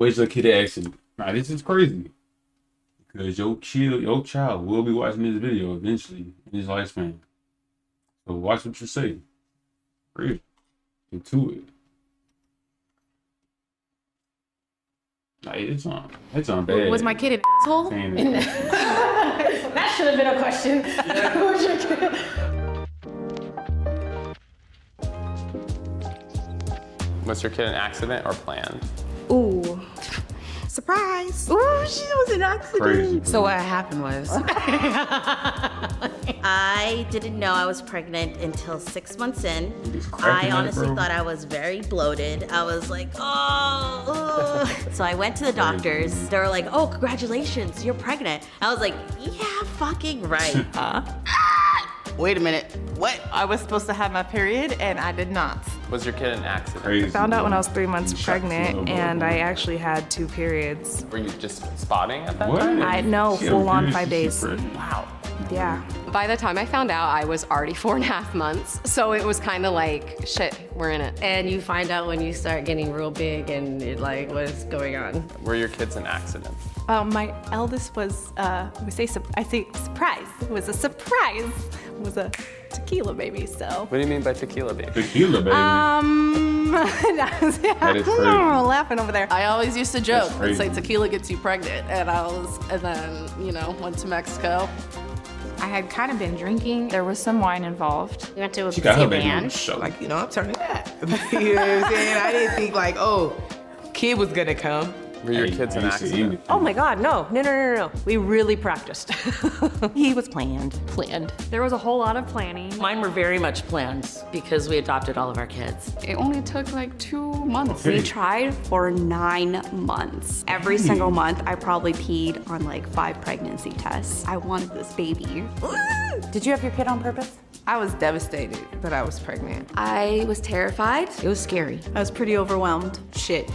Where's your kid accident? Nah, this is crazy. Because your child will be watching this video eventually in his lifespan. So watch what you say. Read into it. Nah, it's on bad. Was my kid an asshole? That should have been a question. Who's your kid? Was your kid an accident or planned? Ooh. Surprise. Ooh, she was an accident. Crazy. So what happened was, I didn't know I was pregnant until 6 months in. cracking I that, honestly bro. thought I was very bloated. I was like, oh. So I went to the doctors. They were like, oh, congratulations, you're pregnant. I was like, yeah, fucking right. Wait a minute, what? I was supposed to have my period and I did not. Was your kid an accident? Crazy. Found out when I was 3 months You shot pregnant, the little and boy. I actually had 2 periods. Were you just spotting at that What? time? I know, She full on abused 5 you, days. Fred. Wow. Yeah. by the time I found out, I was already 4.5 months. So it was kind of like, shit, we're in it. And you find out when you start getting real big and it like, what's going on? Were your kids an accident? My eldest was, I say surprise. It was a surprise. It was a tequila baby, so. What do you mean by tequila baby? Tequila, baby. That is crazy. Laughing over there. I always used to joke That's and say crazy. tequila gets you pregnant, and then, went to Mexico. I had kind of been drinking. There was some wine involved. We went to She got her a baby on the band. show. I'm turning that. You know what I'm saying? I didn't think like, oh, kid was gonna come. Were your Hey, kids I an ain't seen accident? anything. Oh my God, no. We really practiced. He was planned. There was a whole lot of planning. Mine were very much planned because we adopted all of our kids. It only took like 2 months. Okay. We tried for 9 months. Every single month, I probably peed on like 5 pregnancy tests. I wanted this baby. Did you have your kid on purpose? I was devastated that I was pregnant. I was terrified. It was scary. I was pretty overwhelmed. Shit.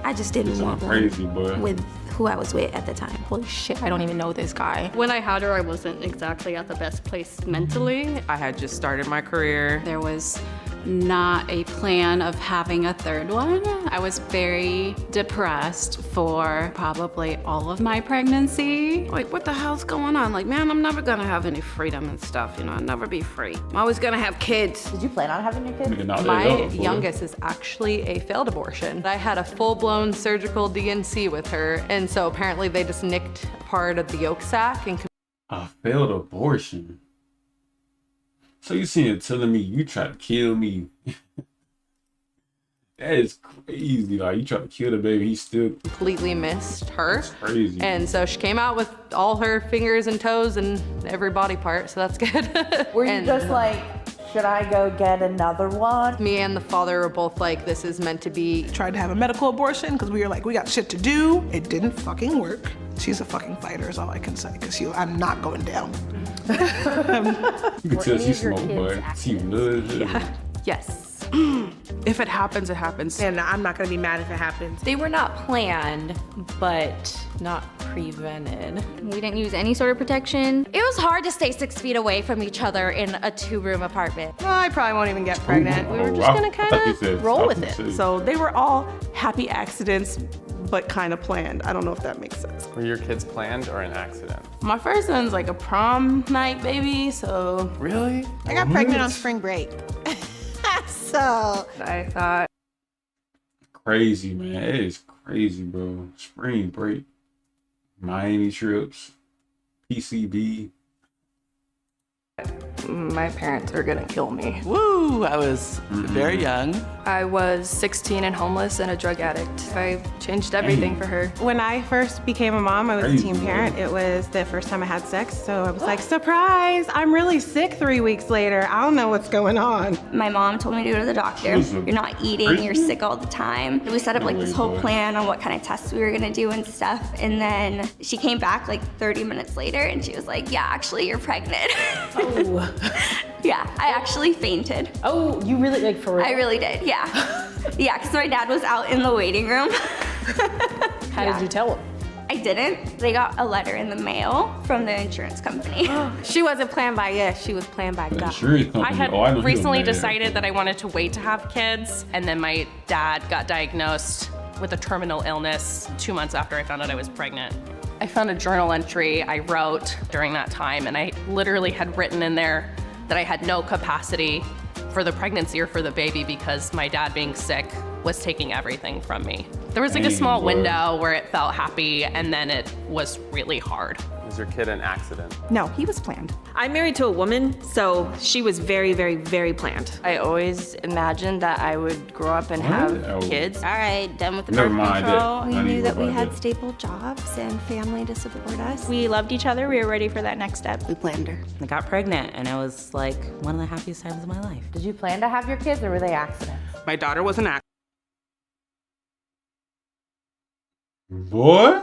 I just didn't It's want one crazy, boy. with who I was with at the time. Holy shit, I don't even know this guy. When I had her, I wasn't exactly at the best place mentally. I had just started my career. There was not a plan of having a third one. I was very depressed for probably all of my pregnancy. Like, what the hell's going on? Like, man, I'm never gonna have any freedom and stuff, I'll never be free. I'm always gonna have kids. Did you plan on having your kid? Nigga, now My they know, boy. youngest is actually a failed abortion. I had a full-blown surgical DNC with her, and so apparently they just nicked part of the yolk sac and A failed abortion. So you sitting here telling me you tried to kill me? That is crazy. Like, you tried to kill the baby, he still completely missed her. crazy. And so she came out with all her fingers and toes and every body part, so that's good. Were you And just like, should I go get another one? me and the father were both like, this is meant to be. Tried to have a medical abortion because we were like, we got shit to do. It didn't fucking work. She's a fucking fighter is all I can say because I'm not going down. You can tell she smoked, but she loves it. Yes. If it happens, it happens. And I'm not gonna be mad if it happens. They were not planned, but not prevented. We didn't use any sort of protection. It was hard to stay 6 feet away from each other in a 2-room apartment. Well, I probably won't even get pregnant. We were just gonna kind of roll with it. So they were all happy accidents, but kind of planned. I don't know if that makes sense. Were your kids planned or an accident? My first one's like a prom night baby, so. Really? I got pregnant on spring break. So I thought, Crazy, man. It is crazy, bro. Spring break, Miami trips, PCB. my parents are gonna kill me. Woo! I was very young. I was 16 and homeless and a drug addict. I changed everything for her. when I first became a mom, I was a Crazy, teen man. parent. It was the first time I had sex, so I was like, surprise! I'm really sick 3 weeks later. I don't know what's going on. My mom told me to go to the doctor. Listen, You're not eating, crazy. you're sick all the time. We set up like this whole boy. plan on what kind of tests we were gonna do and stuff. And then she came back like 30 minutes later and she was like, yeah, actually you're pregnant. Oh, Yeah, I actually fainted. oh, you really, like for real? I really did, yeah. Yeah, because my dad was out in the waiting room. How did you tell him? I didn't. They got a letter in the mail from the insurance company. She wasn't planned by us, she was planned by The God. insurance company. I had Oh, I know he was recently mad. decided that I wanted to wait to have kids, and then my dad got diagnosed with a terminal illness 2 months after I found out I was pregnant. I found a journal entry I wrote during that time, and I literally had written in there that I had no capacity for the pregnancy or for the baby because my dad being sick was taking everything from me. There was like a small window where it felt happy, and then it was really hard. Was your kid an accident? No, he was planned. I'm married to a woman, so she was very, very, very planned. I always imagined that I would grow up and have kids. All right, done with the Never birth mind control. that. We Not knew even that we about had that. stable jobs and family to support us. We loved each other. We were ready for that next step. We planned her. I got pregnant, and it was like one of the happiest times of my life. Did you plan to have your kids, or were they accidents? My daughter was an accident. Boy.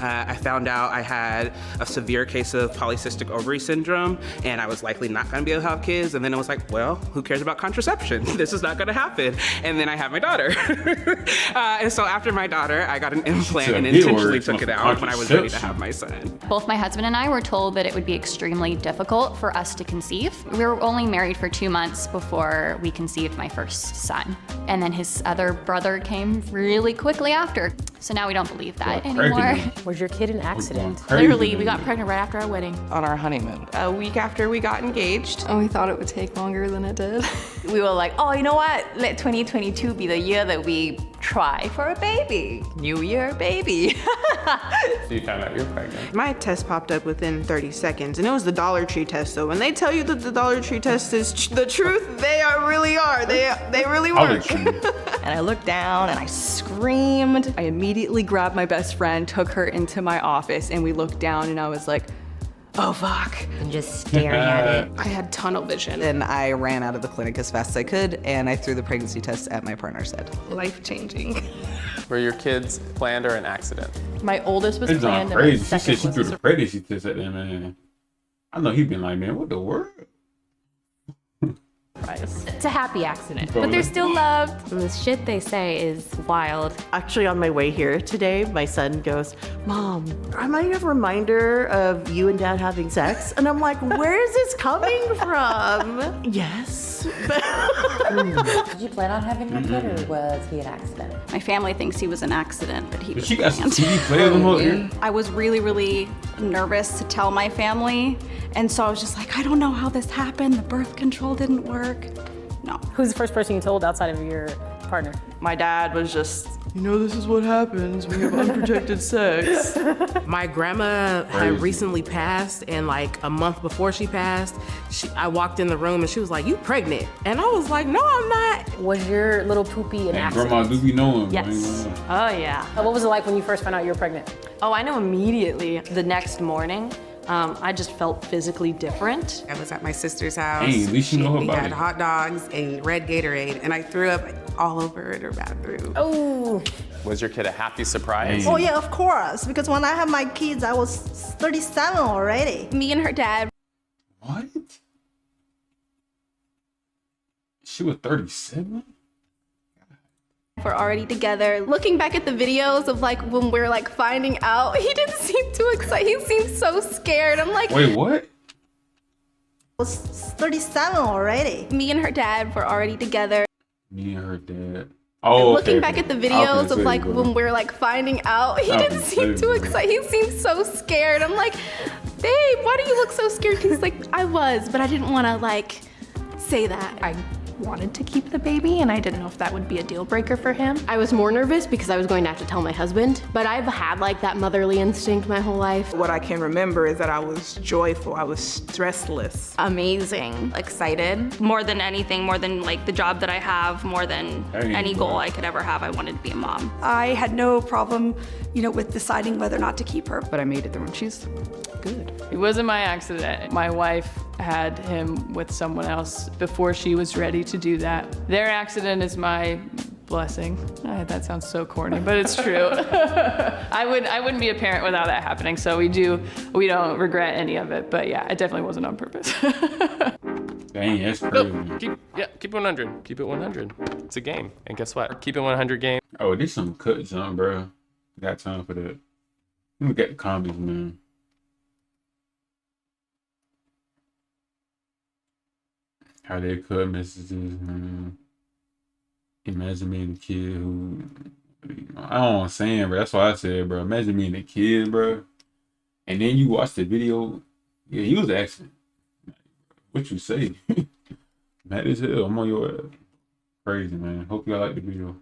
I found out I had a severe case of polycystic ovary syndrome, and I was likely not going to be able to have kids. And then it was like, well, who cares about contraception? This is not going to happen. And then I had my daughter. And so after my daughter, I got an implant and intentionally took it out when I was ready to have my son. Both my husband and I were told that it would be extremely difficult for us to conceive. We were only married for 2 months before we conceived my first son. And then his other brother came really quickly after. So now we don't believe that anymore. Was your kid an accident? Literally, we got pregnant right after our wedding. On our honeymoon. A week after we got engaged. And we thought it would take longer than it did. We were like, oh, you know what? Let 2022 be the year that we try for a baby. New year, baby. So you found out you're pregnant. My test popped up within 30 seconds, and it was the Dollar Tree test. So when they tell you that the Dollar Tree test is the truth, they really are. They really work. And I looked down and I screamed. I immediately grabbed my best friend, took her into my office, and we looked down and I was like, oh fuck. And just staring at it. I had tunnel vision. And I ran out of the clinic as fast as I could, and I threw the pregnancy test at my partner's head. Life-changing. Were your kids planned or an accident? My oldest was It's planned, not and my crazy. She second said she was threw the pregnancy test at that man. I know he been like, man, what the word? It's a happy accident, Probably. but they're still loved. And the shit they say is wild. Actually, on my way here today, my son goes, Mom, am I a reminder of you and Dad having sex? And I'm like, where is this coming from? Yes. Did you plan on having your kid, or was he an accident? My family thinks he was an accident, but he was She got some planned. TV players on her ear. I was really, really nervous to tell my family. And so I was just like, I don't know how this happened. The birth control didn't work. No. Who's the first person you told outside of your partner? My dad was just, you know, this is what happens when you have unprotected sex. My grandma had recently passed, and like a month before she passed, I walked in the room and she was like, "You pregnant?" And I was like, "No, I'm not." Was your little poopy an accident? Grandma do be knowing. Yes. Oh yeah. What was it like when you first found out you were pregnant? Oh, I know immediately. The next morning, I just felt physically different. I was at my sister's house. Hey, at least you know We about had it. hot dogs and red Gatorade, and I threw up all over in her bathroom. Oh. Was your kid a happy surprise? Oh yeah, of course. Because when I had my kids, I was 37 already. Me and her dad. What? She was 37? We're already together. Looking back at the videos of like when we're like finding out, he didn't seem too excited. He seemed so scared. I'm like, Wait, what? I was 37 already. Me and her dad were already together. Me and her dad. Oh, Looking okay. back at the I videos was of gonna like say, when we're like finding out, he I was didn't gonna seem say, too excited. He seemed so scared. I'm like, babe, why do you look so scared? He's like, I was, but I didn't want to like say that. I wanted to keep the baby, and I didn't know if that would be a deal breaker for him. I was more nervous because I was going to have to tell my husband, but I've had like that motherly instinct my whole life. What I can remember is that I was joyful. I was stressless. Amazing, excited. More than anything, more than like the job that I have, more than any goal I could ever have, I wanted to be a mom. I had no problem, with deciding whether or not to keep her. But I made it through and she's good. It wasn't my accident. My wife had him with someone else before she was ready to do that. Their accident is my blessing. That sounds so corny, but it's true. I wouldn't be a parent without that happening, so we don't regret any of it, but yeah, it definitely wasn't on purpose. Dang, that's crazy. No, keep it 100. Keep it 100. It's a game, and guess what? Keep it 100 game. Oh, there's some cuts on, bro. Got time for that. Let me get the comments, man. How they cut messages, man. Imagine being a kid who, I don't know what I'm saying, bro. That's why I said, bro. Imagine being a kid, bro. And then you watch the video. Yeah, he was asking. What you say? Mad as hell. I'm on your ass. Crazy, man. Hope y'all like the video.